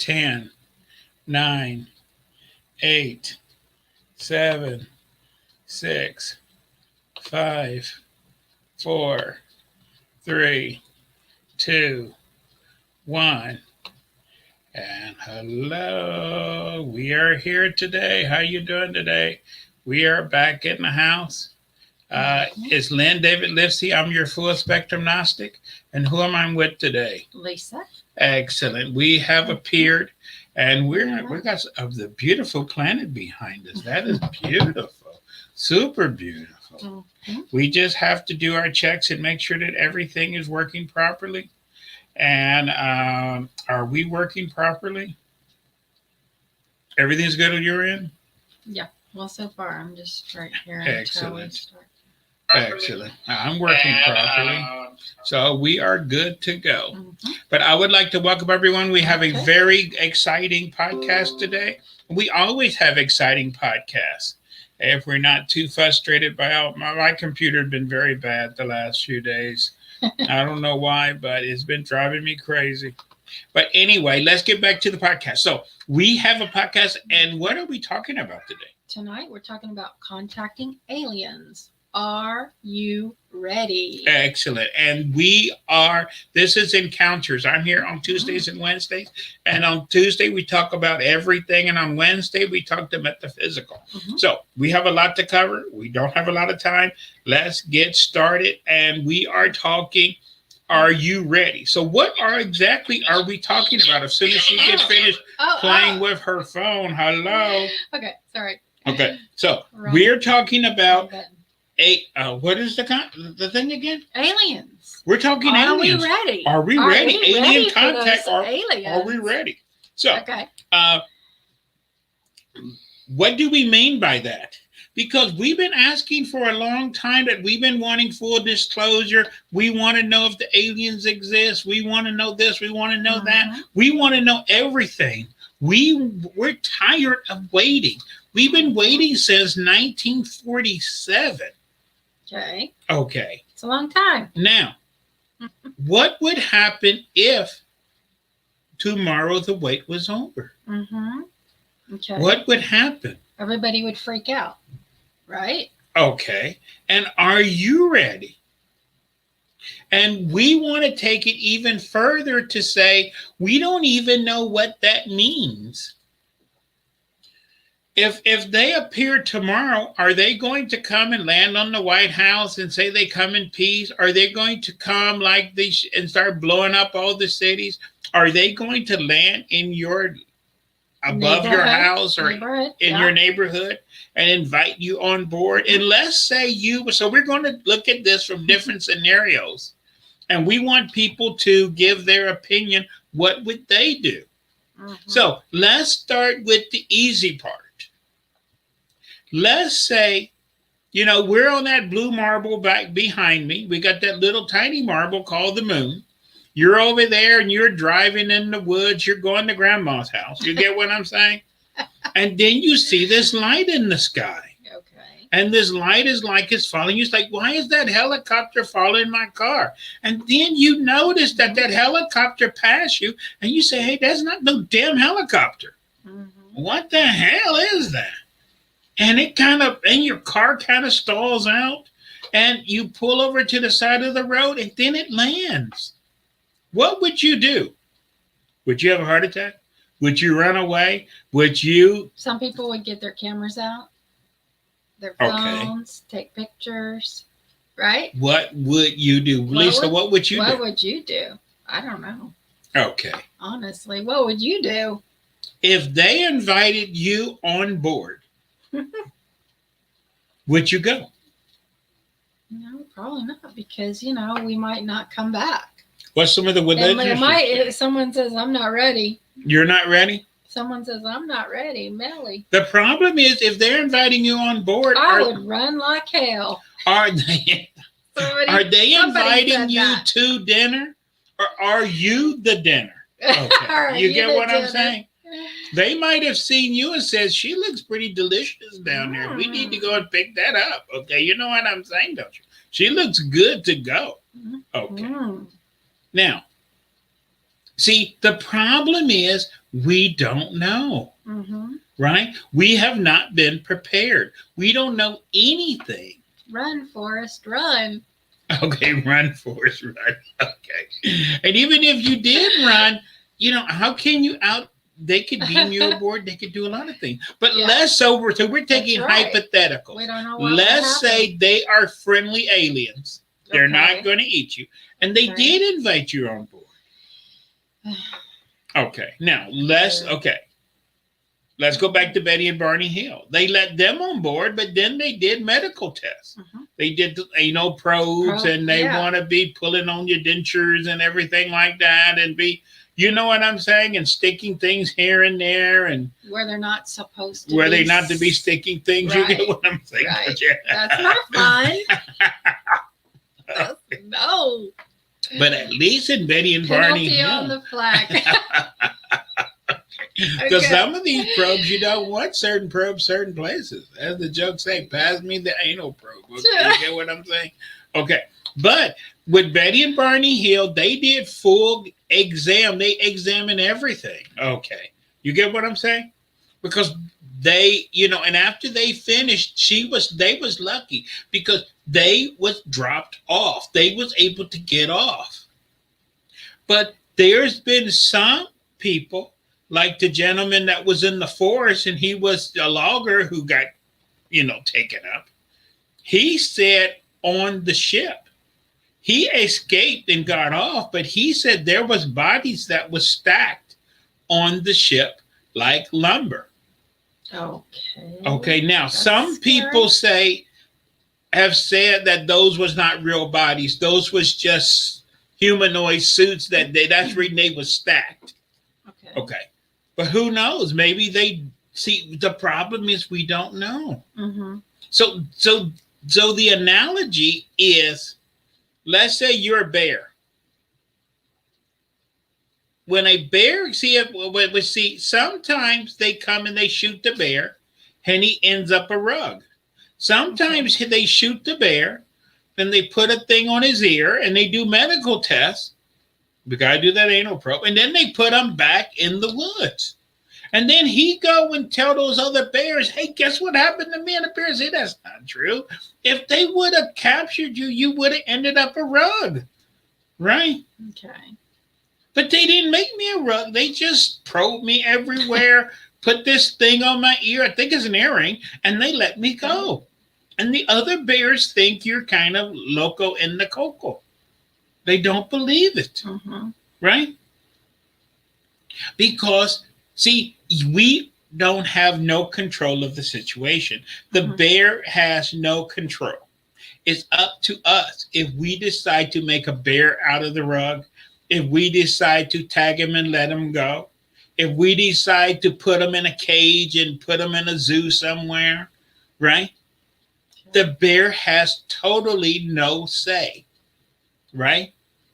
10, 9, 8, 7, 6, 5, 4, 3, 2, 1. And hello, we are here today. How you doing today? We are back in the house. It's Lynn David Livesey. I'm your full spectrum Gnostic. And who am I with today? Lisa. Excellent. We have appeared, and we got of the beautiful planet behind us. That is beautiful, super beautiful. We just have to do our checks and make sure that everything is working properly. And are we working properly? Everything's good on your end? Yeah. Well, so far I'm just right here. Excellent. Excellent. I'm working properly. So we are good to go. But I would like to welcome everyone. We have a very exciting podcast today. We always have exciting podcasts. If we're not too frustrated by my computer has been very bad the last few days. I don't know why, but it's been driving me crazy. But anyway, let's get back to the podcast. So we have a podcast, and what are we talking about today? Tonight we're talking about contacting aliens. Are you ready? Excellent. And this is Encounters. I'm here on Tuesdays and Wednesdays. And on Tuesday, we talk about everything. And on Wednesday, we talk the metaphysical. So we have a lot to cover. We don't have a lot of time. Let's get started. And we are talking, are you ready? So what exactly are we talking about? As soon as she gets finished playing with her phone. Hello. Okay, sorry. Okay, so we're talking about what is the thing again? Aliens. We're talking aliens. Are we ready? Are we ready? We Alien ready contact. Aliens? Are we ready? So, okay. What do we mean by that? Because we've been asking for a long time that we've been wanting full disclosure. We want to know if the aliens exist. We want to know this. We want to know that. We want to know everything. We're tired of waiting. We've been waiting since 1947. Okay. It's a long time. Now, what would happen if tomorrow the wait was over? Okay. What would happen? Everybody would freak out, right? Okay. And are you ready? And we want to take it even further to say we don't even know what that means. If they appear tomorrow, are they going to come and land on the White House and say they come in peace? Are they going to come like this and start blowing up all the cities? Are they going to land in above your house or in your neighborhood and invite you on board? And let's say so we're going to look at this from different scenarios. And we want people to give their opinion. What would they do? So let's start with the easy part. Let's say, we're on that blue marble back behind me. We got that little tiny marble called the moon. You're over there and you're driving in the woods. You're going to grandma's house. You get what I'm saying? And then you see this light in the sky. Okay. And this light is like it's following you. It's like, why is that helicopter following my car? And then you notice that helicopter passed you. And you say, hey, that's not no damn helicopter. What the hell is that? And your car kind of stalls out. And you pull over to the side of the road. And then it lands. What would you do? Would you have a heart attack? Would you run away? Some people would get their cameras out, their phones, take pictures, right? What would you do? Lisa, what would you do? What would you do? I don't know. Okay. Honestly, what would you do? If they invited you on board, would you go? No, probably not, because, we might not come back. What's some of the religious? If someone says, I'm not ready. You're not ready? Someone says, I'm not ready, Melly. The problem is, if they're inviting you on board, I would run like hell. Are they inviting you to dinner? Or are you the dinner? Okay. You get what I'm saying? They might have seen you and said, she looks pretty delicious down there. We need to go and pick that up. Okay, you know what I'm saying, don't you? She looks good to go. Okay. Now, See, the problem is we don't know, Mm-hmm. right? We have not been prepared. We don't know anything. Run, Forrest, run. Okay, run, Forrest, run. Okay. And even if you did run, how can you out? They could beam you aboard. They could do a lot of things. But Yeah. let's so we're taking That's right. hypotheticals. We don't know what Let's will say they are friendly aliens. They're Okay. not going to eat you, and they Okay. did invite you on board. Okay, now let's go back to Betty and Barney Hill. They let them on board, but then they did medical tests. Mhm. They did probes, and they Yeah. want to be pulling on your dentures and everything like that, and you know what I'm saying, and sticking things here and there, and Where they're not supposed to. where be they not to be sticking things. You get Right. what I'm saying? Right. Yeah. That's not fun. No. But at least in Betty and Barney Penalty on Hill. the flag. Because Okay. some of these probes, you don't want certain probes certain places. As the joke say, pass me the anal probe. Okay, you get what I'm saying? Okay. But with Betty and Barney Hill, they did full exam. They examined everything. Okay. You get what I'm saying? Because they, and after they finished, they was lucky because they was dropped off. They was able to get off. But there's been some people, like the gentleman that was in the forest and he was a logger who got, taken up. He said on the ship, he escaped and got off, but he said there was bodies that was stacked on the ship like lumber. Okay. Okay, now That's some people scary. have said that those was not real bodies. Those was just humanoid suits that's reason they was stacked. Okay. Okay. But who knows? Maybe the problem is we don't know. Mm-hmm. So the analogy is, let's say you're a bear. When a bear, sometimes they come and they shoot the bear and he ends up a rug. Sometimes they shoot the bear, then they put a thing on his ear and they do medical tests. We got to do that anal probe. And then they put him back in the woods. And then he go and tell those other bears, hey, guess what happened to me? And the bears say, that's not true. If they would have captured you, you would have ended up a rug. Right? Okay. But they didn't make me a rug. They just probed me everywhere, put this thing on my ear, I think it's an earring, and they let me go. And the other bears think you're kind of loco in the coco. They don't believe it. Mm-hmm. Right? Because, see, we don't have no control of the situation. The bear has no control. It's up to us if we decide to make a bear out of the rug, if we decide to tag him and let him go, if we decide to put him in a cage and put him in a zoo somewhere, right? The bear has totally no say, right?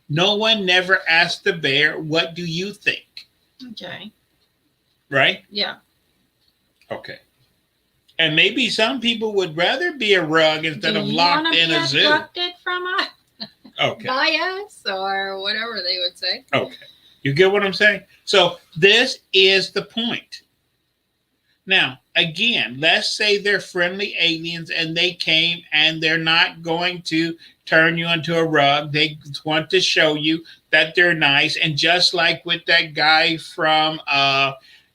No one never asked the bear, what do you think? Okay. Right? Yeah. Okay. And maybe some people would rather be a rug instead of locked in a zoo. Abducted from us? Okay. By us or whatever they would say. Okay. You get what I'm saying? So this is the point. Now, again, let's say they're friendly aliens and they came and they're not going to turn you into a rug. They want to show you that they're nice. And just like with that guy from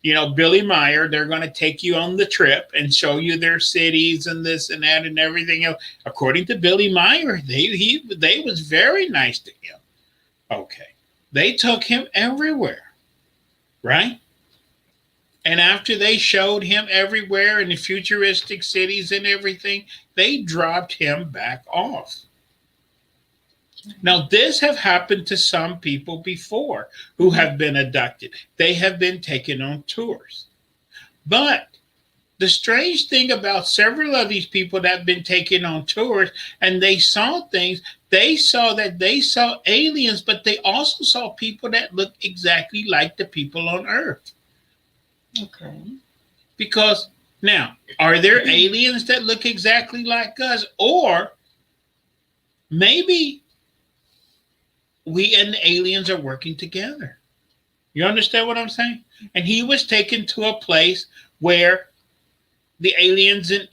Billy Meyer, they're going to take you on the trip and show you their cities and this and that and everything else. According to Billy Meyer, they was very nice to him. Okay. They took him everywhere, right? And after they showed him everywhere in the futuristic cities and everything, they dropped him back off. Now, this have happened to some people before who have been abducted. They have been taken on tours. But the strange thing about several of these people that have been taken on tours and they saw things, they saw aliens, but they also saw people that looked exactly like the people on Earth. Okay. Because now, are there aliens that look exactly like us? Or maybe we and the aliens are working together. You understand what I'm saying? And he was taken to a place where the aliens and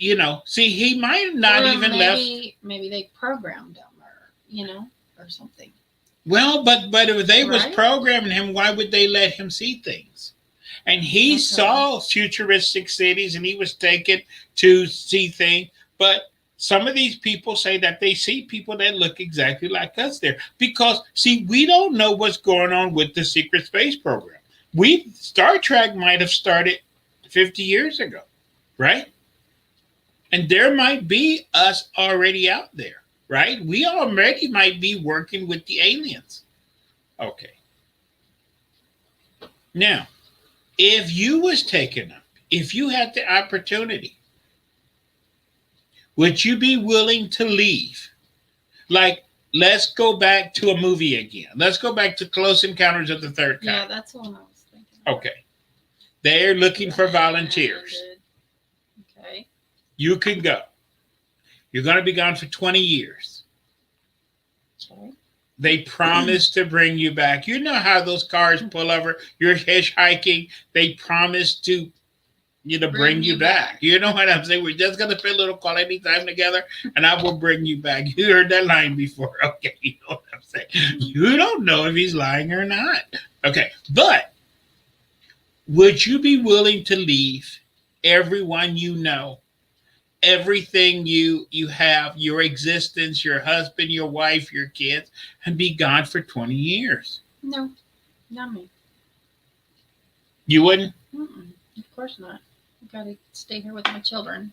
see, he might have not Or even left. maybe they programmed him, or something. Well, but if they was Right? programming him, why would they let him see things? And he Okay. saw futuristic cities, and he was taken to see things. But some of these people say that they see people that look exactly like us there, because see, we don't know what's going on with the secret space program. Star Trek might have started 50 years ago, right? And there might be us already out there, right? We already might be working with the aliens. Okay. Now, if you was taken up, if you had the opportunity, would you be willing to leave? Like, let's go back to a movie again. Let's go back to Close Encounters of the Third Kind. Yeah, that's the one I was thinking. Okay. They're looking for volunteers. Okay. You can go. You're going to be gone for 20 years. Okay. They promise to bring you back. You know how those cars pull over. You're hitchhiking. They promise to, bring you back. You know what I'm saying? We're just going to spend a little quality time together, and I will bring you back. You heard that line before. Okay, you know what I'm saying? You don't know if he's lying or not. Okay, but would you be willing to leave everyone you know, everything you have, your existence, your husband, your wife, your kids, and be gone for 20 years? No, not me. You wouldn't? Of course not. I gotta stay here with my children.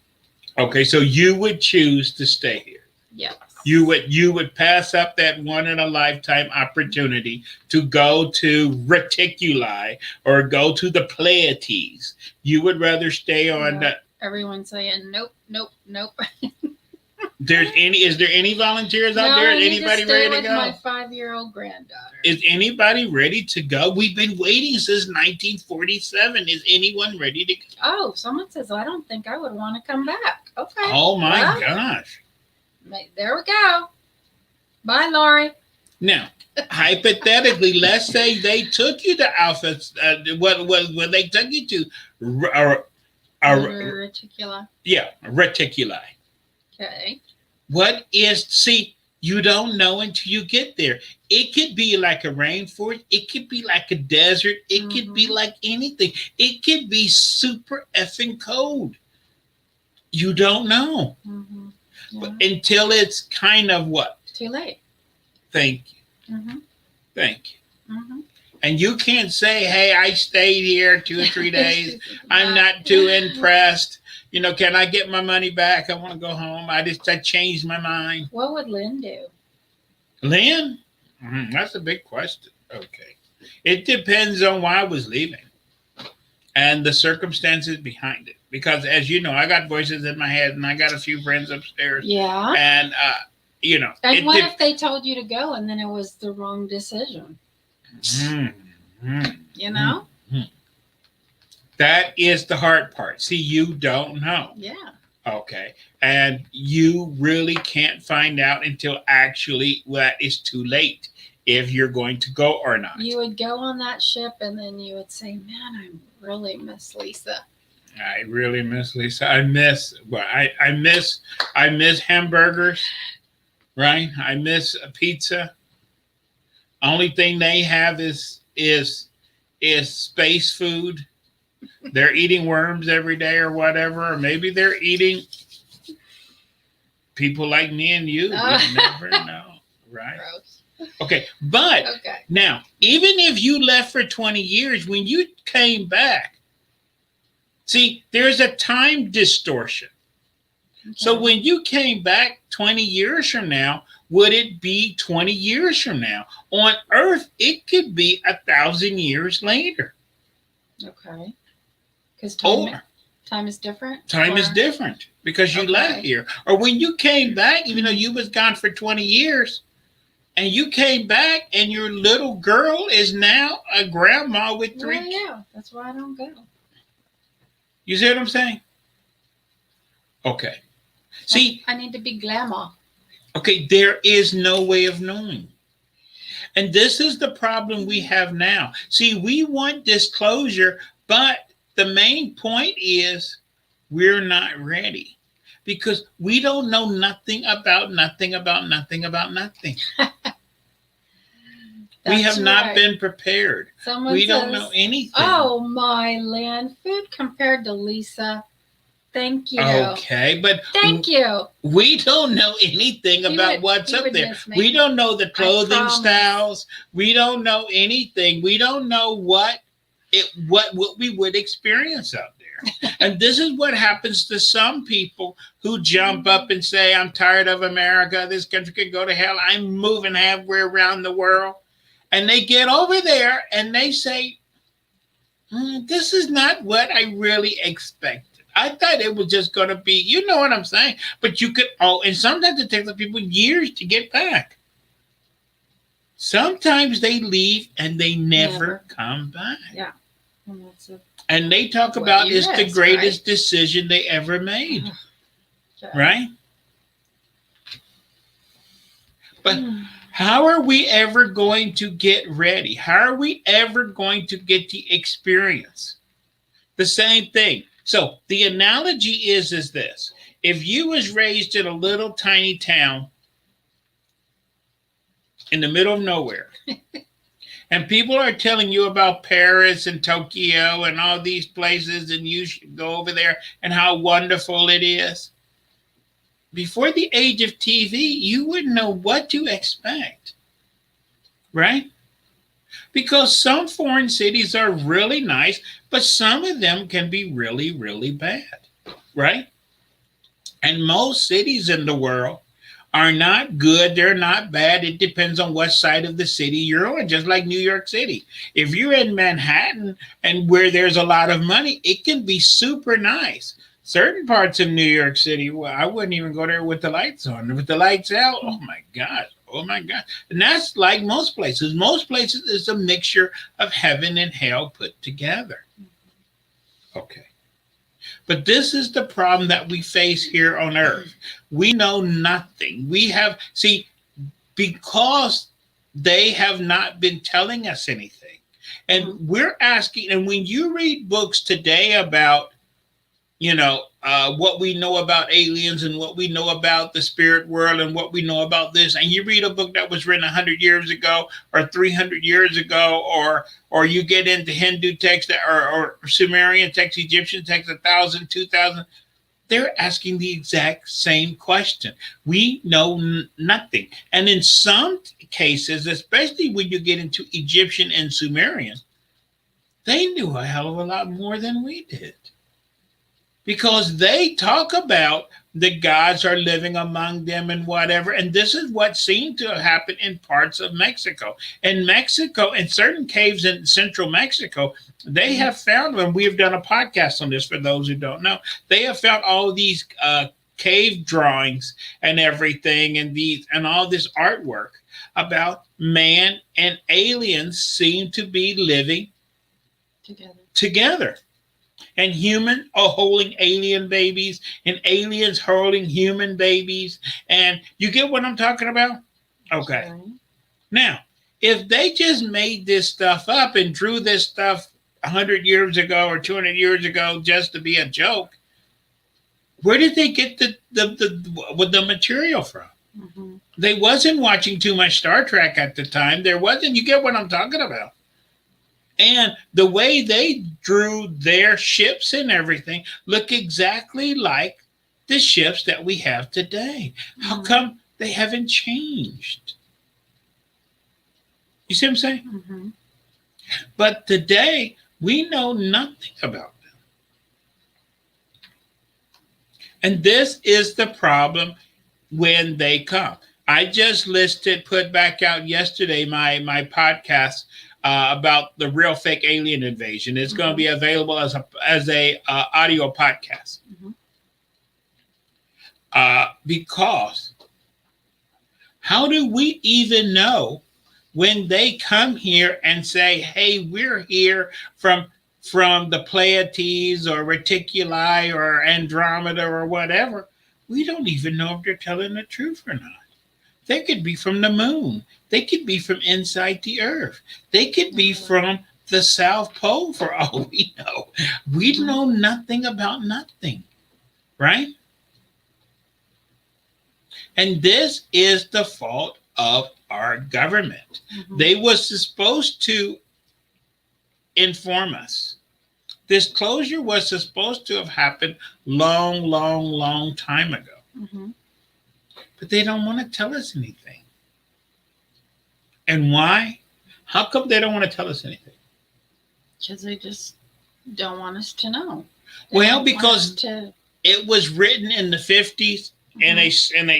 Okay, so you would choose to stay here. Yes. You would pass up that one in a lifetime opportunity to go to Reticuli or go to the Pleiades. You would rather stay on the. Everyone's saying nope, nope, nope. Is there any volunteers out there? Anybody ready to go? My 5-year-old granddaughter. Is anybody ready to go? We've been waiting since 1947. Is anyone ready to go? Oh, someone says, I don't think I would want to come back. Okay. Oh my gosh. There we go. Bye, Lori. Now, hypothetically, let's say they took you to Alpha. When they took you to Reticuli. Yeah, Reticuli. Okay. You don't know until you get there. It could be like a rainforest. It could be like a desert. It could be like anything. It could be super effing cold. You don't know. Yeah. Until it's kind of what? Too late. Thank you. Thank you. And you can't say, hey, I stayed here 2 or 3 days. I'm not too impressed. Can I get my money back? I want to go home. I changed my mind. What would Lynn do? Lynn? That's a big question. Okay. It depends on why I was leaving and the circumstances behind it. Because as you know, I got voices in my head and I got a few friends upstairs. Yeah. And, And what if they told you to go and then it was the wrong decision? You know? That is the hard part. See, you don't know. Yeah. Okay. And you really can't find out until actually that is too late if you're going to go or not. You would go on that ship and then you would say, man, I really miss Lisa. I really miss Lisa. I miss hamburgers, right? I miss a pizza. Only thing they have is space food. They're eating worms every day or whatever, or maybe they're eating people like me and you. You never know, right? Gross. Okay, but now, even if you left for 20 years, when you came back, see, there's a time distortion. Okay. So when you came back 20 years from now, would it be 20 years from now? On Earth, it could be 1,000 years later. Okay. Because time is different? Time is different because you left here. Or when you came back, even though you was gone for 20 years, and you came back and your little girl is now a grandma with 3 kids. Yeah, that's why I don't go. You see what I'm saying? Okay. See, I need to be grandma. Okay, there is no way of knowing. And this is the problem we have now. See, we want disclosure, but the main point is we're not ready because we don't know nothing about nothing about nothing about nothing. We have not right. been prepared. Someone We says, don't know anything. "Oh my land, food compared to Lisa." Thank you. Okay, but Thank you. we don't know anything about what's up there. We don't know the clothing styles. We don't know anything. We don't know what we would experience out there. And this is what happens to some people who jump up and say, I'm tired of America. This country could go to hell. I'm moving halfway around the world. And they get over there and they say, this is not what I really expected. I thought it was just going to be, you know what I'm saying? But you could, and sometimes it takes the people years to get back. Sometimes they leave and they never come back. Yeah. And they talk about it's the greatest decision they ever made. Okay. Right? But how are we ever going to get ready? How are we ever going to get the experience? The same thing. So the analogy is this. If you was raised in a little tiny town in the middle of nowhere, and people are telling you about Paris and Tokyo and all these places, and you should go over there and how wonderful it is. Before the age of TV, you wouldn't know what to expect, right? Because some foreign cities are really nice, but some of them can be really, really bad, right? And most cities in the world are not good. They're not bad. It depends on what side of the city you're on, just like New York City. If you're in Manhattan and where there's a lot of money, it can be super nice. Certain parts of New York City, well, I wouldn't even go there with the lights on. With the lights out, oh my God. Oh my God. And that's like most places. Most places is a mixture of heaven and hell put together. Okay. But this is the problem that we face here on earth. We know nothing. Because they have not been telling us anything. And we're asking, and when you read books today about, what we know about aliens and what we know about the spirit world and what we know about this, and you read a book that was written 100 years ago or 300 years ago, or you get into Hindu text or Sumerian text, Egyptian text, 1,000, 2,000, they're asking the exact same question. We know nothing. And in some cases, especially when you get into Egyptian and Sumerian, they knew a hell of a lot more than we did. Because they talk about the gods are living among them and whatever. And this is what seemed to happen in parts of Mexico. In Mexico, in certain caves in central Mexico, they have found, and we've done a podcast on this for those who don't know, they have found all these cave drawings and everything and all this artwork about man and aliens seem to be living together. And humans are holding alien babies and aliens holding human babies. And you get what I'm talking about? Okay. Now, if they just made this stuff up and drew this stuff 100 years ago or 200 years ago just to be a joke, where did they get the material from? Mm-hmm. They wasn't watching too much Star Trek at the time. There wasn't. You get what I'm talking about? And the way they drew their ships and everything look exactly like the ships that we have today. How come they haven't changed? You see what I'm saying? Mm-hmm. But today, we know nothing about them. And this is the problem when they come. I just put back out yesterday my podcast about the real fake alien invasion. It's going to be available as a audio podcast. Because how do we even know when they come here and say, hey, we're here from the Pleiades or Reticuli or Andromeda or whatever? We don't even know if they're telling the truth or not. They could be from the moon. They could be from inside the earth. They could be from the South Pole for all we know. We know nothing about nothing, right? And this is the fault of our government. They was supposed to inform us. This closure was supposed to have happened long time ago. But they don't want to tell us anything. And why? How come they don't want to tell us anything? Because they just don't want us to know. Well, because it was written in the 50s in a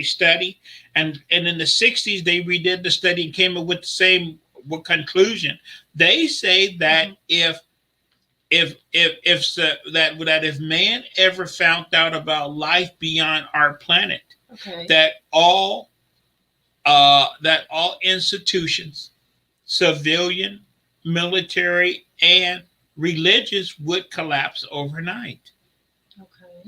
study, and in the 60s they redid the study and came up with the same conclusion. They say that if man ever found out about life beyond our planet, that all institutions, civilian, military, and religious, would collapse overnight.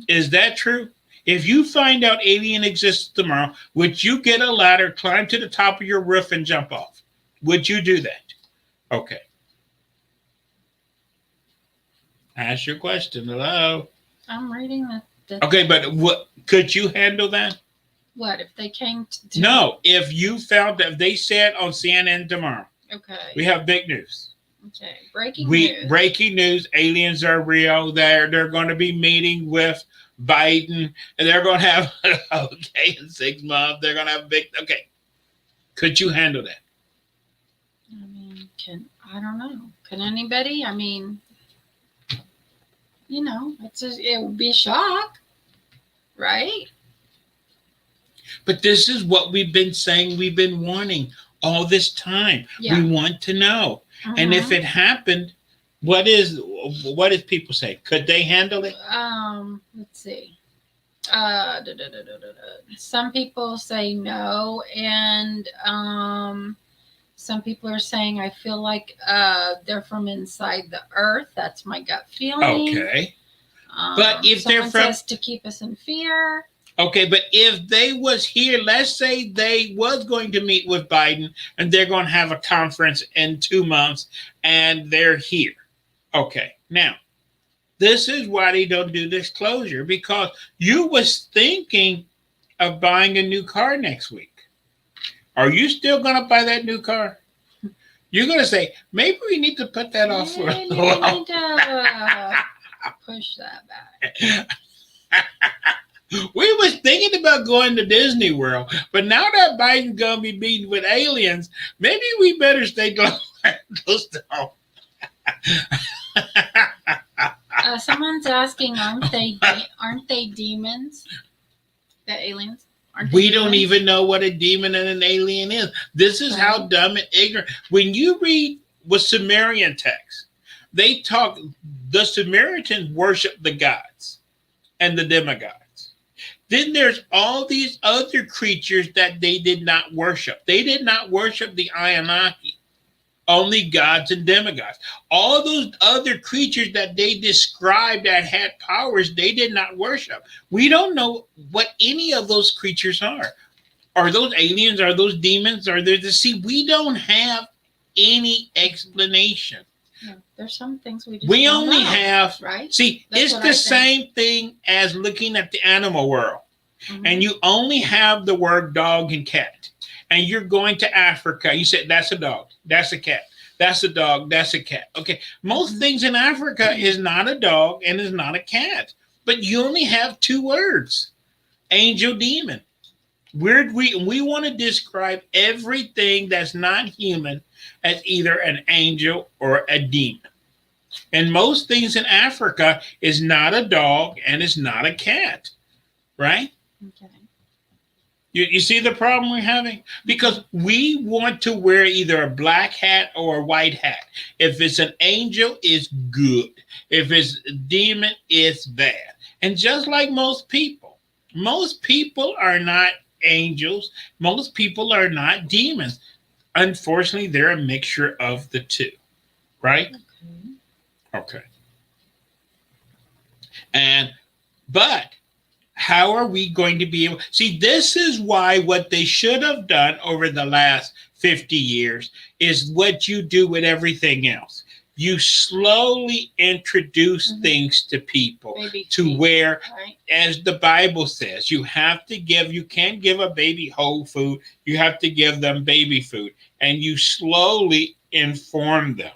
Is that true? If you find out alien exists tomorrow, would you get a ladder, climb to the top of your roof, and jump off? Would you do that? Okay. Ask your question. Hello. I'm reading the Okay, but what could you handle that? What if they came to No, if you found that they said on CNN tomorrow. Okay. We have big news. Okay. Breaking news. Aliens are real. They're going to be meeting with Biden, and they're going to have in 6 months. They're going to have okay. Could you handle that? I mean, I don't know. Can anybody? I mean, it would be a shock, right? But this is what we've been saying, we've been wanting all this time. Yeah. We want to know. And if it happened, what is people say? Could they handle it? Let's see. Some people say no, and some people are saying I feel like they're from inside the earth. That's my gut feeling. Okay. But if they're from says to keep us in fear. Okay, but if they was here, let's say they was going to meet with Biden and they're going to have a conference in 2 months and they're here. Okay, now, this is why they don't do this closure, because you was thinking of buying a new car next week. Are you still going to buy that new car? You're going to say, maybe we need to put that off for a little while. We need to push that back. We was thinking about going to Disney World, but now that Biden's going to be meeting with aliens, maybe we better stay close to home. Someone's asking, aren't they demons? The aliens? We don't even know what a demon and an alien is. This is how dumb and ignorant. When you read with Sumerian texts, the Samaritans worship the gods and the demigods. Then there's all these other creatures that they did not worship. They did not worship the Anunnaki, only gods and demigods. All those other creatures that they described that had powers, they did not worship. We don't know what any of those creatures are. Are those aliens? Are those demons? We don't have any explanation. No, there's some things we just we don't only know, have right. See, it's the same thing as looking at the animal world, and you only have the word dog and cat, and you're going to Africa. You said that's a dog, that's a cat, that's a dog, that's a cat. Okay, most things in Africa is not a dog and is not a cat, but you only have 2 words: angel, demon. We want to describe everything that's not human as either an angel or a demon. And most things in Africa is not a dog and it's not a cat, right? Okay. You see the problem we're having? Because we want to wear either a black hat or a white hat. If it's an angel, it's good. If it's a demon, it's bad. And just like most people are not angels. Most people are not demons. Unfortunately, they're a mixture of the two, right? Okay. But how are we going to be able? See, this is why what they should have done over the last 50 years is what you do with everything else. You slowly introduce things to people Baby to feet, where, right? as the Bible says, you can't give a baby whole food. You have to give them baby food, and you slowly inform them.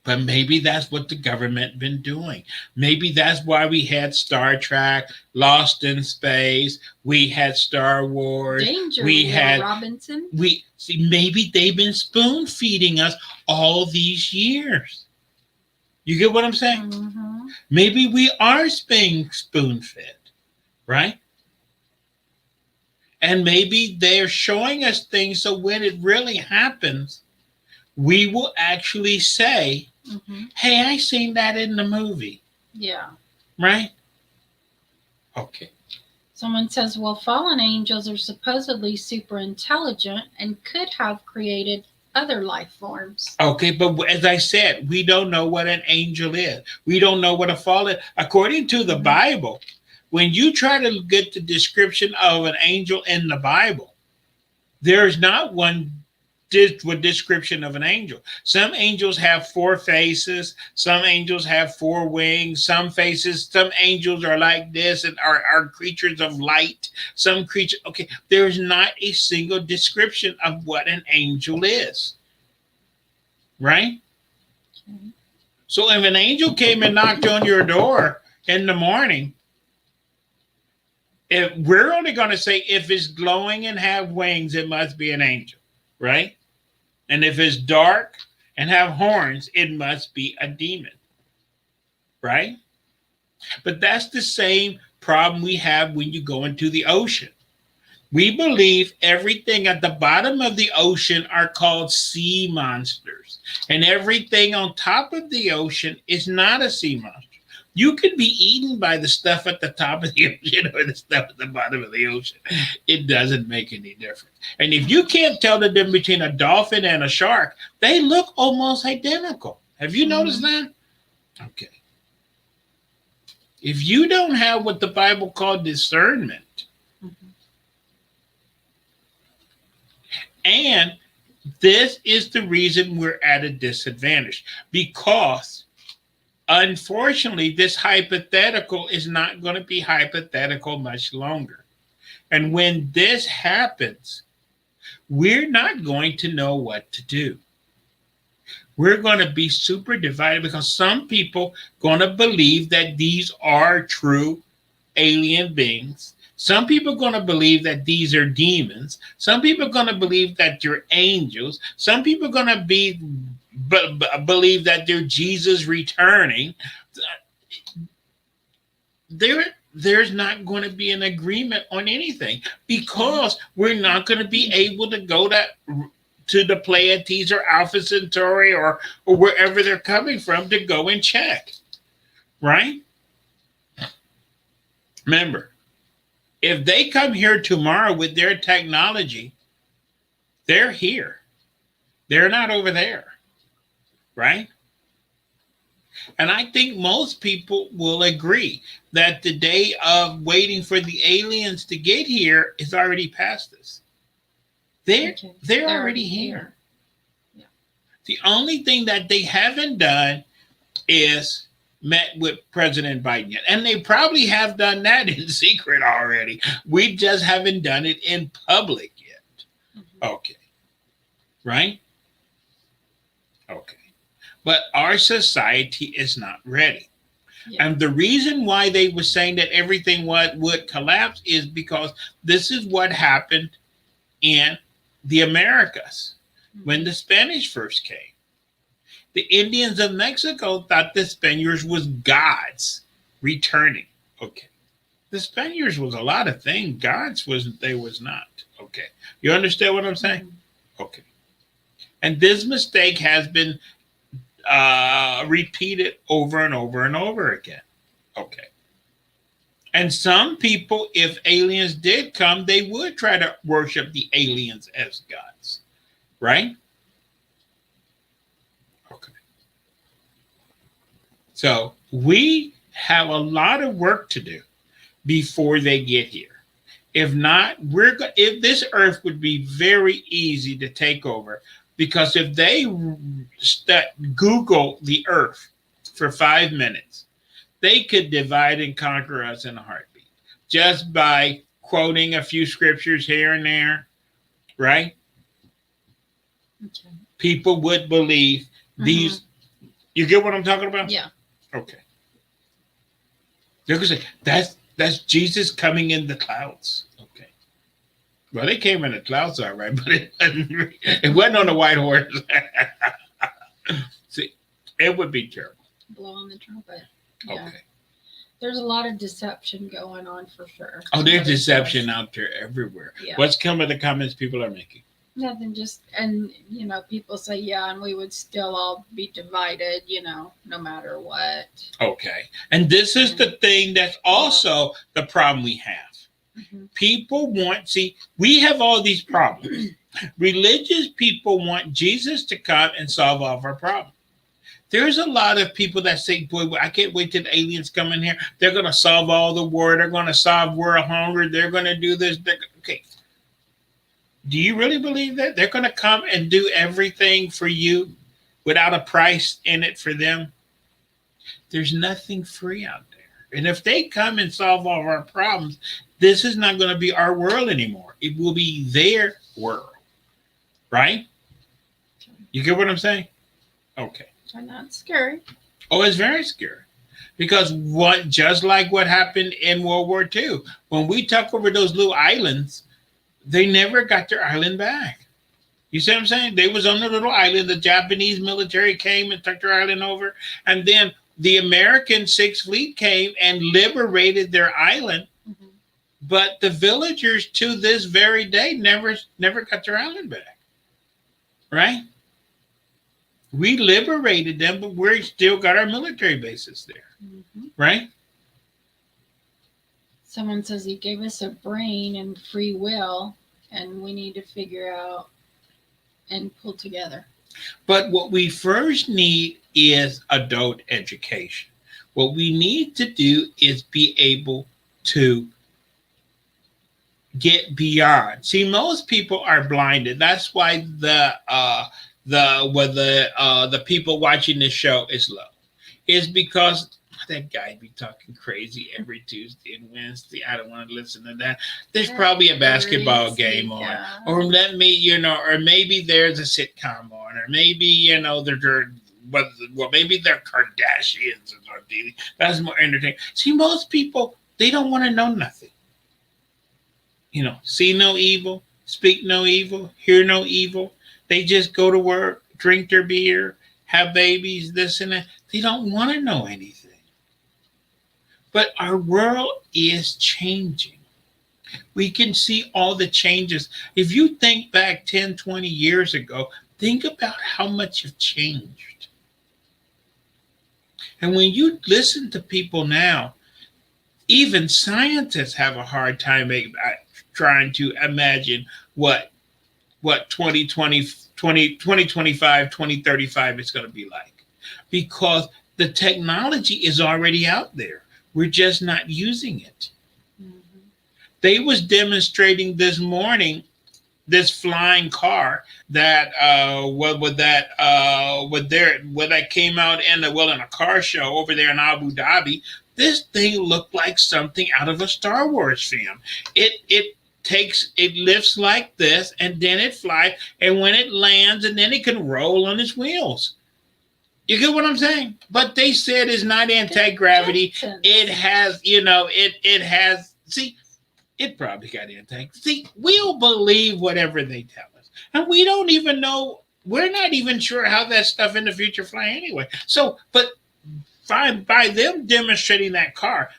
But maybe that's what the government been doing. Maybe that's why we had Star Trek, Lost in Space. We had Star Wars. Danger, we Will had Robinson. we see. Maybe they've been spoon feeding us all these years. You get what I'm saying? Mm-hmm. Maybe we are being spoon fed, right? And maybe they're showing us things so when it really happens, we will actually say, hey, I seen that in the movie. Yeah. Right? Okay. Someone says, well, fallen angels are supposedly super intelligent and could have created other life forms. Okay, but as I said, we don't know what an angel is. We don't know what a fallen, according to the Bible, when you try to get the description of an angel in the Bible, there's not one description of an angel. Some angels have 4 faces. Some angels have 4 wings. Some angels are like this and are creatures of light. Some creatures, okay, there's not a single description of what an angel is. Right? Okay. So if an angel came and knocked on your door in the morning, if we're only going to say if it's glowing and have wings, it must be an angel, right? And if it's dark and have horns, it must be a demon, right? But that's the same problem we have when you go into the ocean. We believe everything at the bottom of the ocean are called sea monsters, and everything on top of the ocean is not a sea monster. You could be eaten by the stuff at the top of the ocean or the stuff at the bottom of the ocean. It doesn't make any difference. And if you can't tell the difference between a dolphin and a shark, they look almost identical. Have you noticed that? Okay. If you don't have what the Bible called discernment, and this is the reason we're at a disadvantage, because unfortunately, this hypothetical is not going to be hypothetical much longer. And when this happens, we're not going to know what to do. We're going to be super divided because some people are going to believe that these are true alien beings. Some people are going to believe that these are demons. Some people are going to believe that they're angels. Some people are going to believe that they're Jesus returning. There's not going to be an agreement on anything because we're not going to be able to go to the Pleiades or Alpha Centauri or wherever they're coming from to go and check. Right? Remember, if they come here tomorrow with their technology, they're here. They're not over there. Right? And I think most people will agree that the day of waiting for the aliens to get here is already past us. They're already here. Yeah. The only thing that they haven't done is met with President Biden yet. And they probably have done that in secret already. We just haven't done it in public yet. Okay. Right? Okay. But our society is not ready. Yeah. And the reason why they were saying that everything would collapse is because this is what happened in the Americas when the Spanish first came. The Indians of Mexico thought the Spaniards was gods returning. Okay. The Spaniards was a lot of things. Gods was not. Okay. You understand what I'm saying? Okay. And this mistake has been repeated over and over and over again. Okay. And some people, if aliens did come, they would try to worship the aliens as gods. Right? Okay. So we have a lot of work to do before they get here. If not, if this earth would be very easy to take over, because if they Google the earth for 5 minutes, they could divide and conquer us in a heartbeat just by quoting a few scriptures here and there, right? Okay. People would believe these. You get what I'm talking about? Yeah. Okay. They're gonna say that's Jesus coming in the clouds. Okay. Well, they came in the clouds, all right, but it wasn't on a white horse. See, it would be terrible. Blowing the trumpet. Yeah. Okay. There's a lot of deception going on for sure. Oh, there's deception out there everywhere. Yeah. What's some of the comments people are making? Nothing, just, and people say, yeah, and we would still all be divided, no matter what. Okay. And this is the thing that's also the problem we have. People we have all these problems. Religious people want Jesus to come and solve all of our problems. There's a lot of people that say, boy, I can't wait till the aliens come in here. They're going to solve all the war. They're going to solve world hunger. They're going to do this. Okay. Do you really believe that? They're going to come and do everything for you without a price in it for them? There's nothing free out there. And if they come and solve all of our problems, this is not going to be our world anymore. It will be their world. Right? You get what I'm saying? Okay. And that's scary. Oh, it's very scary. Because just like what happened in World War II, when we took over those little islands, they never got their island back. You see what I'm saying? They was on the little island. The Japanese military came and took their island over. And then the American Sixth Fleet came and liberated their island. Mm-hmm. But the villagers to this very day never got their island back. Right? We liberated them, but we still got our military bases there. Mm-hmm. Right? Someone says he gave us a brain and free will, and we need to figure out and pull together. But what we first need is adult education. What we need to do is be able to get beyond. See, most people are blinded. That's why the people watching this show is low. Is because that guy be talking crazy every Tuesday and Wednesday. I don't want to listen to that. There's probably a basketball game on, or or maybe there's a sitcom on, or maybe maybe they're Kardashians or something. That's more entertaining. See, most people, they don't want to know nothing. See no evil, speak no evil, hear no evil. They just go to work, drink their beer, have babies, this and that. They don't want to know anything. But our world is changing. We can see all the changes. If you think back 10, 20 years ago, think about how much have changed. And when you listen to people now, even scientists have a hard time trying to imagine what 2025, 2035 is going to be like. Because the technology is already out there. We're just not using it. Mm-hmm. They was demonstrating this morning this flying car that came out in a car show over there in Abu Dhabi. This thing looked like something out of a Star Wars film. It lifts like this, and then it flies, and when it lands, and then it can roll on its wheels. You get what I'm saying? But they said it's not anti-gravity. It has, it probably got anti. See, we'll believe whatever they tell us. And we don't even know, we're not even sure how that stuff in the future fly anyway. So, but by them demonstrating that car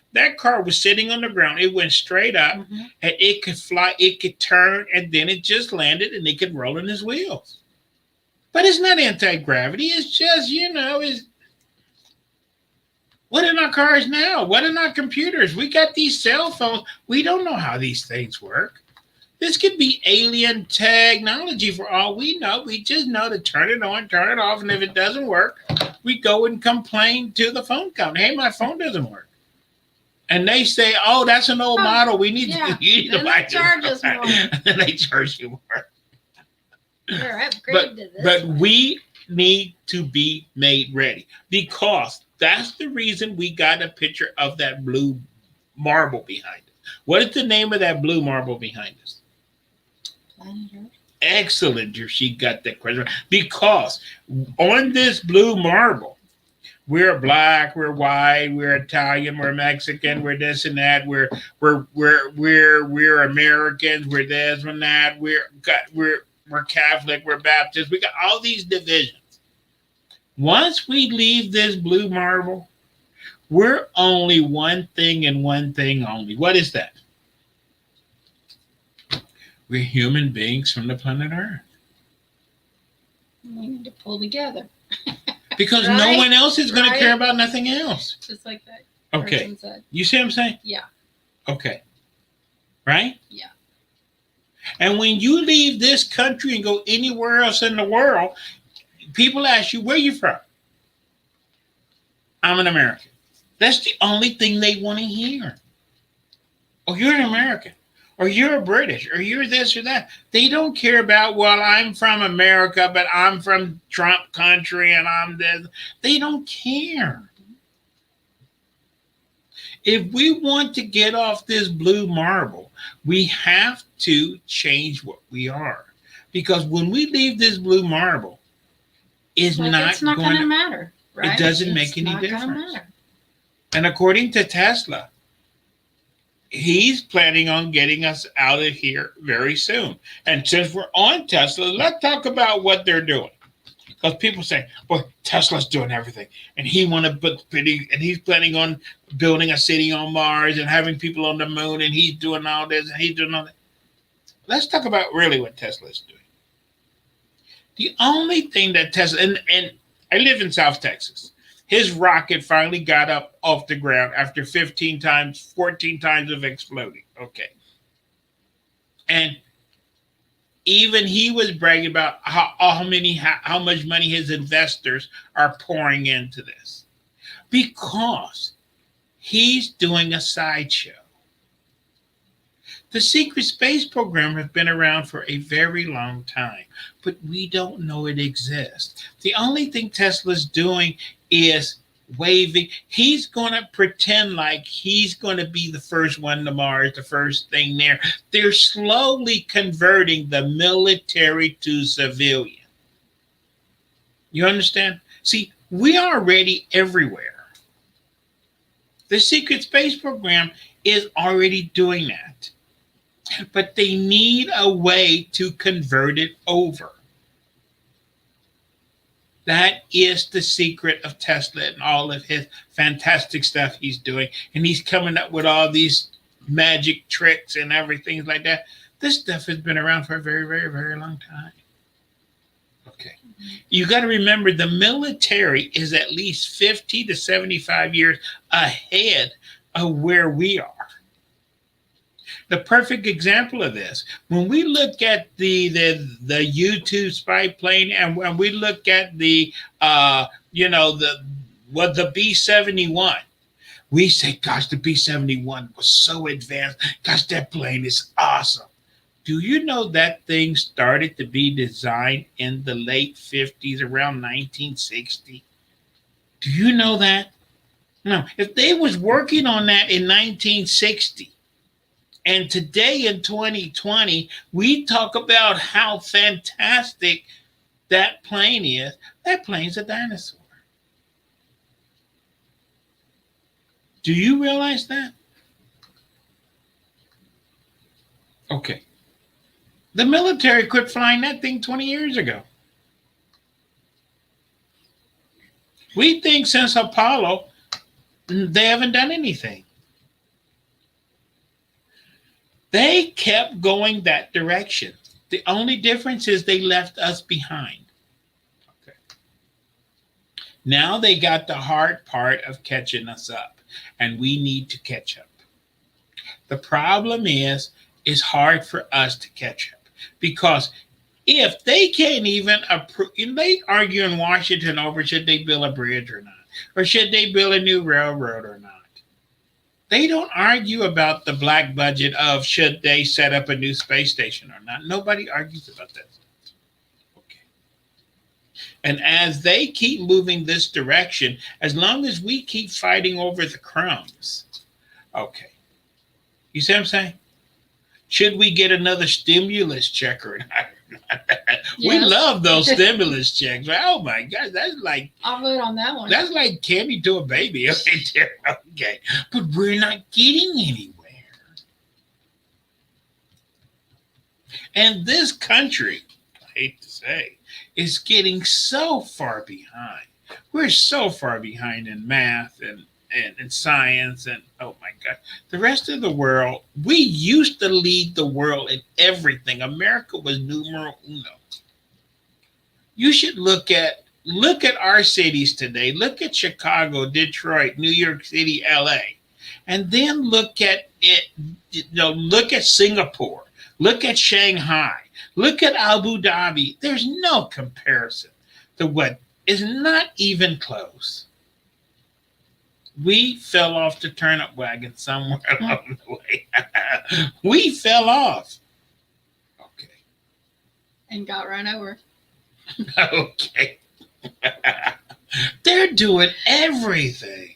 was sitting on the ground. It went straight up, mm-hmm. and it could fly, it could turn, and then it just landed, and it could roll on its wheels. But it's not anti-gravity. It's just, what in our cars now? What in our computers? We got these cell phones. We don't know how these things work. This could be alien technology for all we know. We just know to turn it on, turn it off, and if it doesn't work, we go and complain to the phone company. Hey, my phone doesn't work. And they say, "Oh, that's an old Oh, model. We need yeah. to, you need to Then buy they charge us this." more. And then they charge you more. They're But upgraded to this but one. we need to be made ready, because that's the reason we got a picture of that blue marble behind us. What is the name of that blue marble behind us? Planet Earth. Excellent, she got that question right. Because on this blue marble, we're black, we're white, we're Italian, we're Mexican, we're this and that, we're Americans, we're this and that, we're Catholic, we're Baptist. We got all these divisions. Once we leave this blue marble, we're only one thing and one thing only. What is that? We're human beings from the planet Earth. We need to pull together. Because Right? no one else is going Right? to care about nothing else. Just like that Okay. person said. You see what I'm saying? Yeah. Okay. Right? Yeah. And when you leave this country and go anywhere else in the world, people ask you, where you from? I'm an American. That's the only thing they want to hear. Oh, you're an American. Or you're a British. Or you're this or that. They don't care about, well, I'm from America, but I'm from Trump country and I'm this. They don't care. If we want to get off this blue marble, we have to change what we are. Because when we leave this blue marble, it's Like, not it's not going to to, matter. Right? it doesn't It's make any not gonna difference. matter. And according to Tesla, he's planning on getting us out of here very soon. And since we're on Tesla, let's talk about what they're doing. Because people say, well, Tesla's doing everything. And he's planning on building a city on Mars and having people on the moon, and he's doing all this and he's doing all that. Let's talk about really what Tesla is doing. The only thing that Tesla, and I live in South Texas. His rocket finally got up off the ground after 14 times of exploding. Okay. And even he was bragging about how much money his investors are pouring into this. Because he's doing a sideshow. The secret space program has been around for a very long time, but we don't know it exists. The only thing Tesla's doing is waving. He's going to pretend like he's going to be the first one to Mars, the first thing there. They're slowly converting the military to civilian. You understand? See, we are already everywhere. The secret space program is already doing that. But they need a way to convert it over. That is the secret of Tesla and all of his fantastic stuff he's doing. And he's coming up with all these magic tricks and everything like that. This stuff has been around for a very, very, very long time. Okay. You got to remember the military is at least 50 to 75 years ahead of where we are. The perfect example of this, when we look at the U-2 spy plane, and when we look at the B-71, we say, gosh, the B-71 was so advanced. Gosh, that plane is awesome. Do you know that thing started to be designed in the late 50s, around 1960? Do you know that? No, if they was working on that in 1960, and today in 2020, we talk about how fantastic that plane is. That plane's a dinosaur. Do you realize that? Okay. The military quit flying that thing 20 years ago. We think since Apollo, they haven't done anything. They kept going that direction. The only difference is they left us behind. Okay. Now they got the hard part of catching us up, and we need to catch up. The problem is, it's hard for us to catch up, because if they can't even approve, they argue in Washington over should they build a bridge or not, or should they build a new railroad or not. They don't argue about the black budget of should they set up a new space station or not. Nobody argues about that. Okay. And as they keep moving this direction, as long as we keep fighting over the crumbs, okay. You see what I'm saying? Should we get another stimulus check or not? We Yes. love those stimulus checks. Oh my gosh, I'll vote on that one. that's like candy to a baby. Okay, okay. But we're not getting anywhere. And this country, I hate to say, is getting so far behind. We're so far behind in math and science and oh my God. The rest of the world, we used to lead the world in everything. America was numero uno. You should look at our cities today. Look at Chicago, Detroit, New York City, LA. And then look at it, look at Singapore. Look at Shanghai. Look at Abu Dhabi. There's no comparison to what is not even close. We fell off the turnip wagon somewhere along the way. We fell off. Okay. And got run over. Okay. They're doing everything.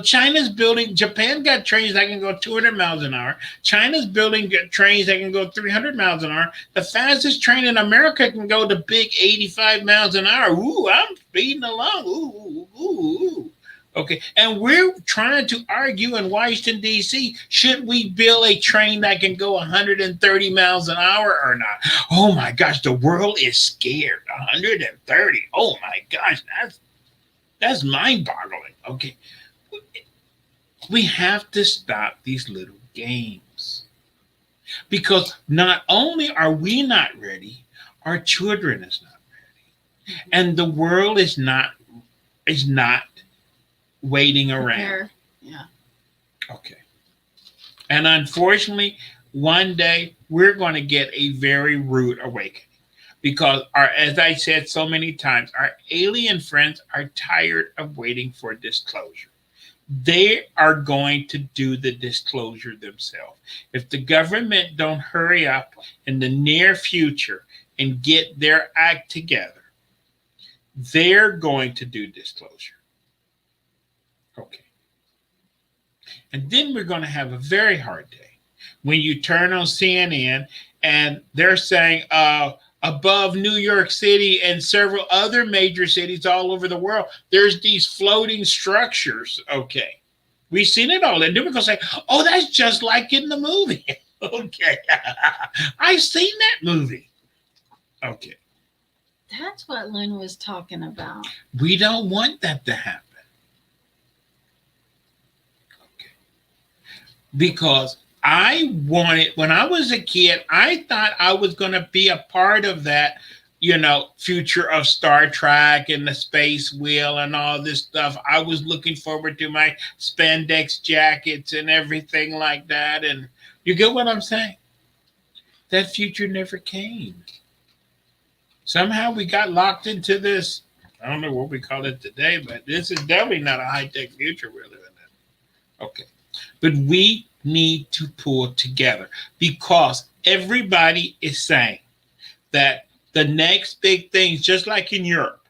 China's building, Japan got trains that can go 200 miles an hour. China's building trains that can go 300 miles an hour. The fastest train in America can go to big 85 miles an hour. Ooh, I'm speeding along. Ooh, ooh, ooh. Okay. And we're trying to argue in Washington, D.C., should we build a train that can go 130 miles an hour or not? Oh my gosh, the world is scared. 130. Oh my gosh, that's mind-boggling. Okay. We have to stop these little games. Because not only are we not ready, our children is not ready. And the world is not waiting around. Prepare. Yeah. Okay. And unfortunately, one day we're going to get a very rude awakening because as I said so many times, our alien friends are tired of waiting for disclosure. They are going to do the disclosure themselves. If the government don't hurry up in the near future and get their act together, they're going to do disclosure. Okay. And then we're going to have a very hard day when you turn on CNN and they're saying above New York City and several other major cities all over the world, there's these floating structures. Okay. We've seen it all. And then we're going to say, oh, that's just like in the movie. Okay. I've seen that movie. Okay. That's what Lynn was talking about. We don't want that to happen. Okay. Because I wanted, when I was a kid, I thought I was going to be a part of that, future of Star Trek and the space wheel and all this stuff. I was looking forward to my spandex jackets and everything like that. And you get what I'm saying? That future never came. Somehow we got locked into this, I don't know what we call it today, but this is definitely not a high-tech future we're living in. Okay. But we need to pull together because everybody is saying that the next big things, just like in Europe,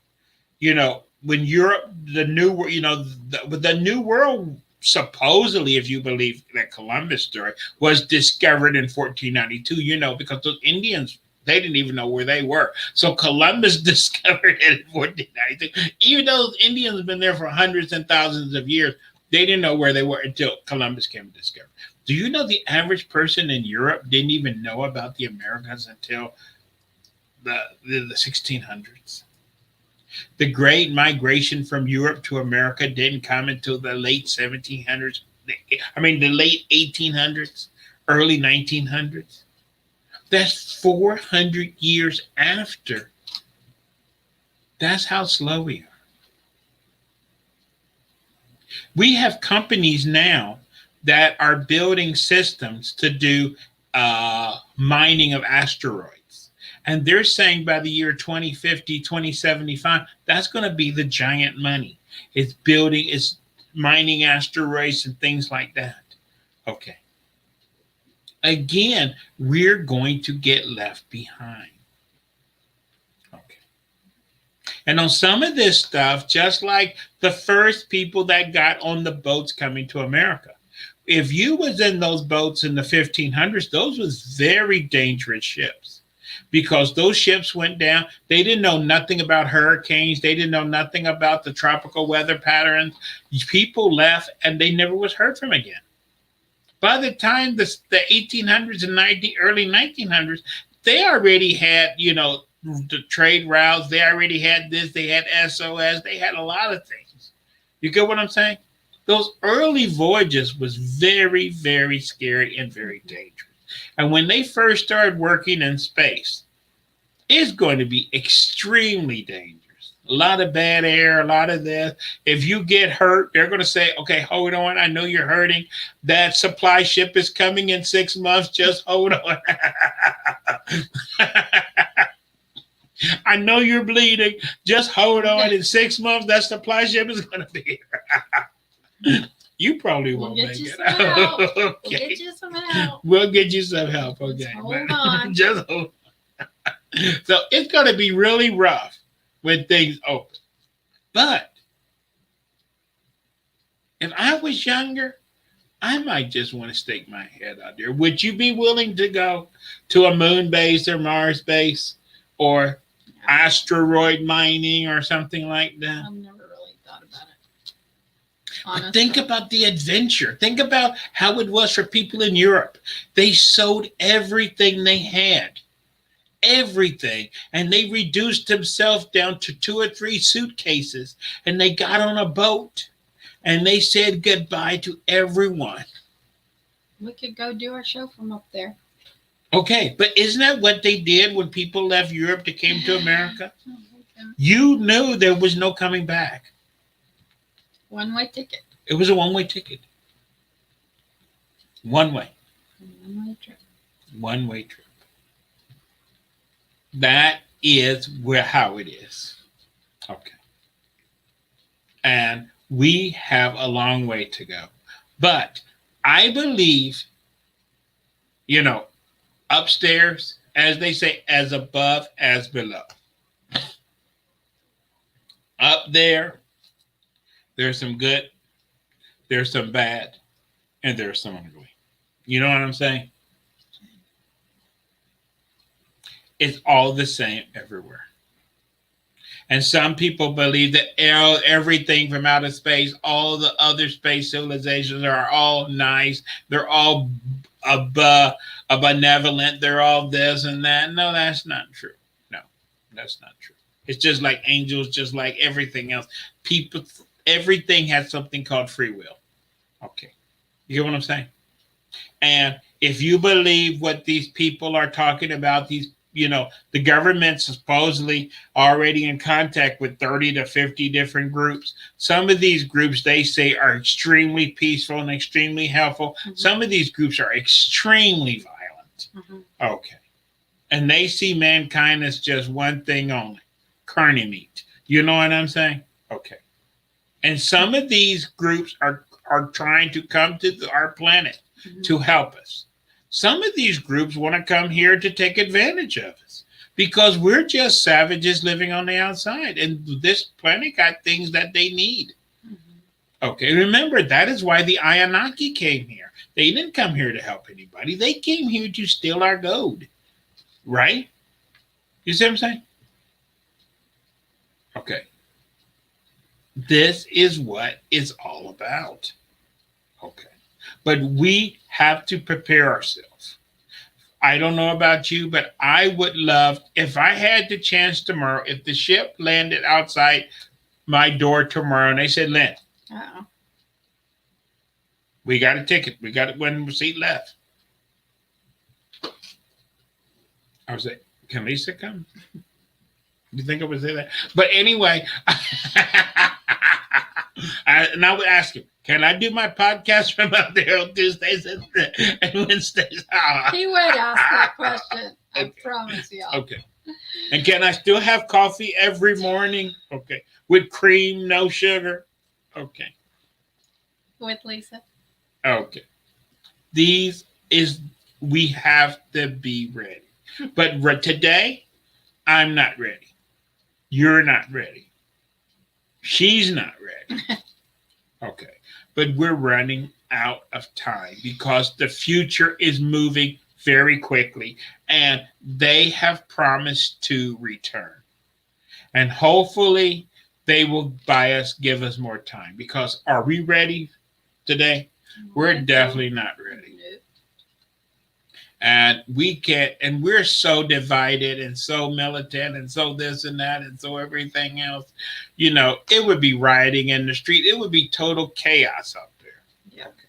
when Europe, the new world, supposedly, if you believe that Columbus story, was discovered in 1492, because those Indians, they didn't even know where they were. So Columbus discovered it in 1492. Even though those Indians have been there for hundreds and thousands of years, they didn't know where they were until Columbus came to discover. Do you know the average person in Europe didn't even know about the Americas until the 1600s? The great migration from Europe to America didn't come until the late 1700s. The late 1800s, early 1900s. That's 400 years after. That's how slow we are. We have companies now that are building systems to do mining of asteroids. And they're saying by the year 2050, 2075, that's going to be the giant money. mining asteroids and things like that. Okay. Again, we're going to get left behind. Okay. And on some of this stuff, just like the first people that got on the boats coming to America, if you was in those boats in the 1500s, those was very dangerous ships because those ships went down. They didn't know nothing about hurricanes. They didn't know nothing about the tropical weather patterns. People left and they never was heard from again. By the time the 1800s and early 1900s, they already had, the trade routes. They already had this. They had SOS. They had a lot of things. You get what I'm saying? Those early voyages was very, very scary and very dangerous. And when they first started working in space, it's going to be extremely dangerous. A lot of bad air, a lot of this. If you get hurt, they're going to say, okay, hold on. I know you're hurting. That supply ship is coming in 6 months. Just hold on. I know you're bleeding. Just hold on. In 6 months, that supply ship is going to be here. You probably won't make it. Okay. We'll get you some help. We'll get you some help. Okay. Just hold on. Just hold on. So it's going to be really rough when things open. But if I was younger, I might just want to stick my head out there. Would you be willing to go to a moon base or Mars base or asteroid mining or something like that? I've never really thought about it. Honestly. But think about the adventure. Think about how it was for people in Europe. They sold everything they had. Everything. And they reduced themselves down to 2 or 3 suitcases. And they got on a boat. And they said goodbye to everyone. We could go do our show from up there. Okay, but isn't that what they did when people left Europe that came to America? You knew there was no coming back. One-way ticket. It was a one-way ticket. One way. One-way trip. One-way trip. That is how it is. Okay. And we have a long way to go. But I believe, upstairs, as they say, as above, as below. Up there, there's some good, there's some bad, and there's some ugly. You know what I'm saying? It's all the same everywhere. And some people believe that everything from outer space, all the other space civilizations are all nice. They're all benevolent. They're all this and that. No, that's not true. No, that's not true. It's just like angels, just like everything else. Everything has something called free will. Okay. You get what I'm saying? And if you believe what these people are talking about, the government's supposedly already in contact with 30 to 50 different groups. Some of these groups, they say, are extremely peaceful and extremely helpful. Mm-hmm. Some of these groups are extremely violent. Mm-hmm. Okay. And they see mankind as just one thing only, carne meat. You know what I'm saying? Okay. And some of these groups are trying to come to our planet to help us. Some of these groups want to come here to take advantage of us because we're just savages living on the outside. And this planet got things that they need. Mm-hmm. Okay, remember, that is why the Anunnaki came here. They didn't come here to help anybody. They came here to steal our gold. Right? You see what I'm saying? Okay. This is what it's all about. Okay. But we have to prepare ourselves. I don't know about you, but I would love, if I had the chance tomorrow, if the ship landed outside my door tomorrow and they said, Lynn, we got a ticket. We got one seat left. I was like, can Lisa come? You think I would say that? But anyway, and I would ask him, can I do my podcast from out there on Tuesdays and Wednesdays? He would ask that question. I promise you. Okay. And can I still have coffee every morning? Okay. With cream, no sugar? Okay. with Lisa. Okay. These is we have to be ready. But today, I'm not ready. You're not ready. She's not ready. Okay. But we're running out of time because the future is moving very quickly and they have promised to return. And hopefully they will give us more time because are we ready today? We're definitely not ready. And we can't, and we're so divided and so militant and so this and that and so everything else. It would be rioting in the street. It would be total chaos out there. Yeah. Okay.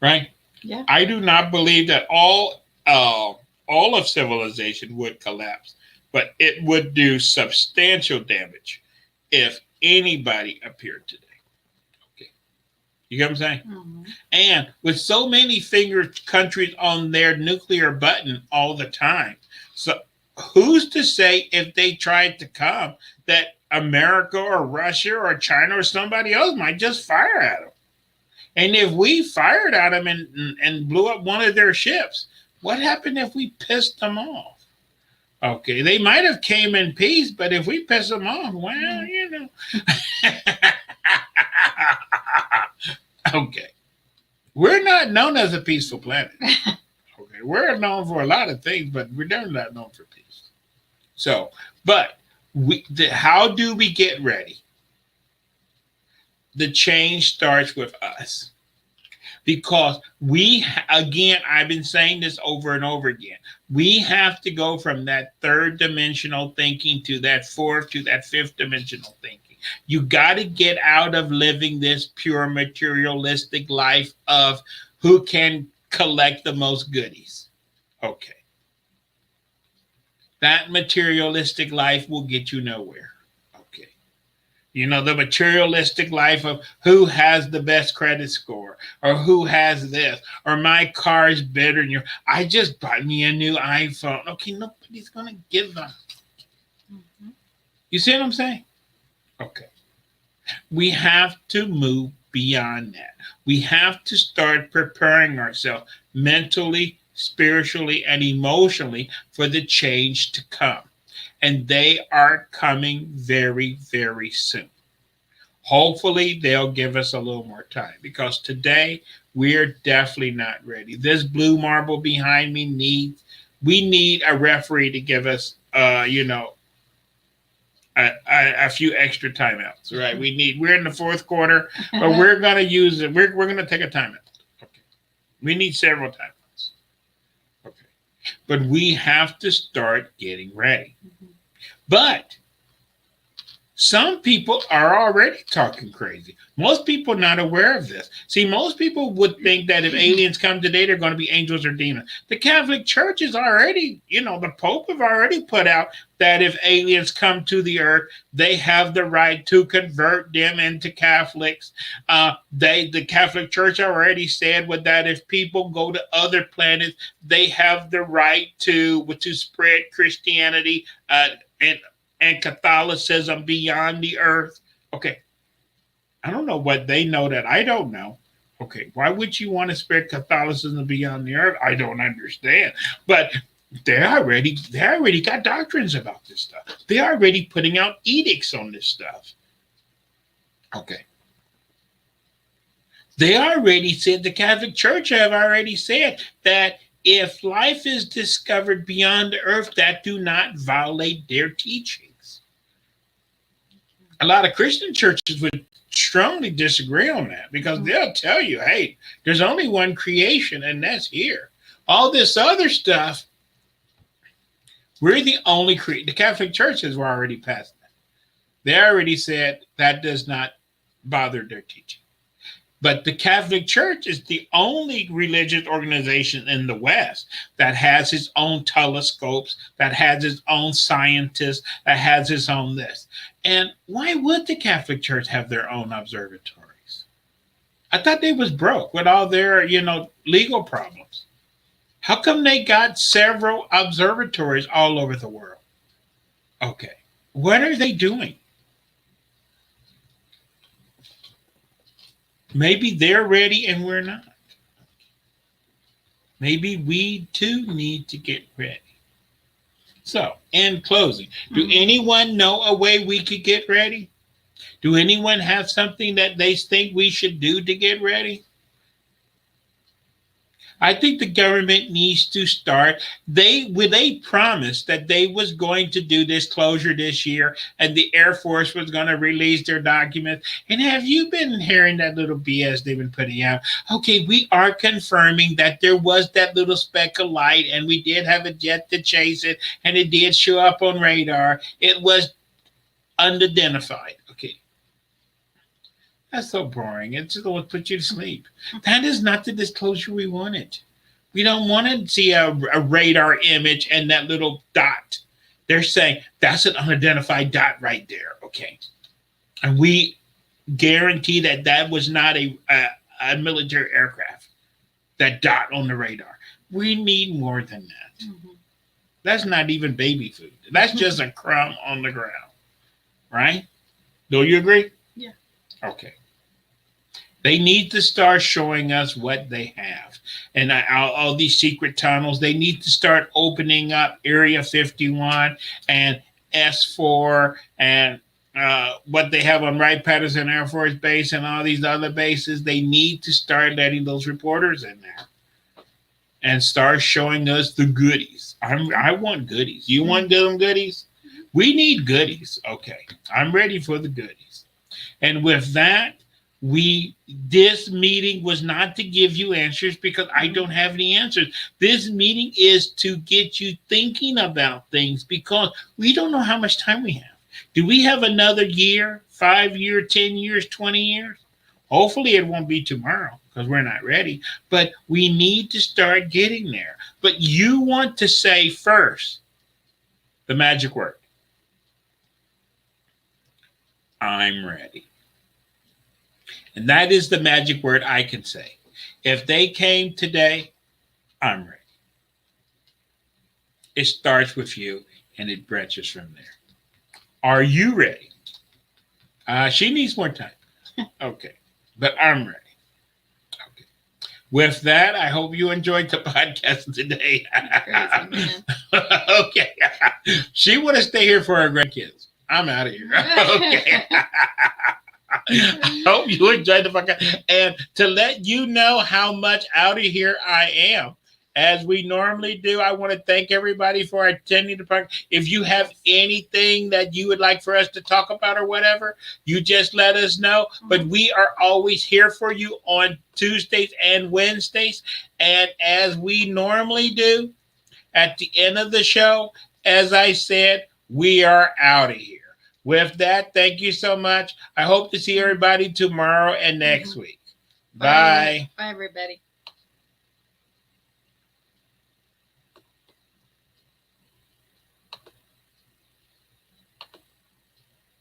Right? Yeah. I do not believe that all of civilization would collapse, but it would do substantial damage if anybody appeared today. You get what I'm saying? Mm-hmm. And with so many countries on their nuclear button all the time, so who's to say if they tried to come that America or Russia or China or somebody else might just fire at them? And if we fired at them and blew up one of their ships, what happened if we pissed them off? Okay, they might have came in peace, but if we piss them off, well, Okay. We're not known as a peaceful planet. Okay. We're known for a lot of things, but we're definitely not known for peace. So, but how do we get ready? The change starts with us. Because again, I've been saying this over and over again. We have to go from that third dimensional thinking to that fourth to that fifth dimensional thinking. You got to get out of living this pure materialistic life of who can collect the most goodies. Okay. That materialistic life will get you nowhere. Okay. The materialistic life of who has the best credit score or who has this or my car is better than yours. I just bought me a new iPhone. Okay, nobody's going to give them. Mm-hmm. You see what I'm saying? Okay. We have to move beyond that. We have to start preparing ourselves mentally, spiritually, and emotionally for the change to come. And they are coming very, very soon. Hopefully, they'll give us a little more time because today we're definitely not ready. This blue marble behind me we need a referee to give us, a few extra timeouts, right? We're in the fourth quarter, but we're going to use it. We're going to take a timeout. Okay. We need several timeouts. Okay. But we have to start getting ready. Mm-hmm. But some people are already talking crazy. Most people are not aware of this. See, most people would think that if aliens come today, they're going to be angels or demons. The Catholic Church is already, the Pope have already put out that if aliens come to the earth, they have the right to convert them into Catholics. The Catholic Church already said that if people go to other planets, they have the right to spread Christianity and Catholicism beyond the earth. Okay. I don't know what they know that I don't know. Okay. Why would you want to spread Catholicism beyond the earth? I don't understand. But they already got doctrines about this stuff. They're already putting out edicts on this stuff. Okay. They already said, the Catholic Church have already said that if life is discovered beyond the earth, that do not violate their teachings. A lot of Christian churches would strongly disagree on that because they'll tell you, hey, there's only one creation and that's here. All this other stuff, we're the only the Catholic churches were already past that. They already said that does not bother their teaching. But the Catholic Church is the only religious organization in the West that has its own telescopes, that has its own scientists, that has its own this. And why would the Catholic Church have their own observatories? I thought they was broke with all their, legal problems. How come they got several observatories all over the world? Okay. What are they doing? Maybe they're ready and we're not. Maybe we too need to get ready. So, in closing, do Mhm. anyone know a way we could get ready? Do anyone have something that they think we should do to get ready? I think the government needs to start. They promised that they was going to do this closure this year, and the Air Force was going to release their documents. And have you been hearing that little BS they've been putting out? Okay, we are confirming that there was that little speck of light, and we did have a jet to chase it, and it did show up on radar. It was unidentified. Okay, that's so boring. It's just going to put you to sleep. That is not the disclosure we wanted. We don't want to see a radar image and that little dot. They're saying that's an unidentified dot right there. Okay. And we guarantee that that was not a military aircraft, that dot on the radar. We need more than that. Mhm. That's not even baby food. That's just a crumb on the ground. Right? Do you agree? Yeah. Okay. They need to start showing us what they have. And all these secret tunnels, they need to start opening up Area 51 and S4 and what they have on Wright Patterson Air Force Base and all these other bases. They need to start letting those reporters in there and start showing us the goodies. I want goodies. You want them goodies? We need goodies. Okay. I'm ready for the goodies. And with that, this meeting was not to give you answers because I don't have any answers. This meeting is to get you thinking about things because we don't know how much time we have. Do we have another year, 5 year, 10 years, 20 years? Hopefully it won't be tomorrow because we're not ready, but we need to start getting there. But you want to say first the magic word. I'm ready. And that is the magic word I can say. If they came today, I'm ready. It starts with you and it branches from there. Are you ready? She needs more time. Okay. But I'm ready. Okay. With that, I hope you enjoyed the podcast today. Crazy, Okay. She want to stay here for her grandkids. I'm out of here. Okay. I hope you enjoyed the podcast. And to let you know how much out of here I am, as we normally do, I want to thank everybody for attending the podcast. If you have anything that you would like for us to talk about or whatever, you just let us know. But we are always here for you on Tuesdays and Wednesdays. And as we normally do, at the end of the show, as I said, we are out of here. With that, thank you so much. I hope to see everybody tomorrow and next week. Bye. Bye, everybody.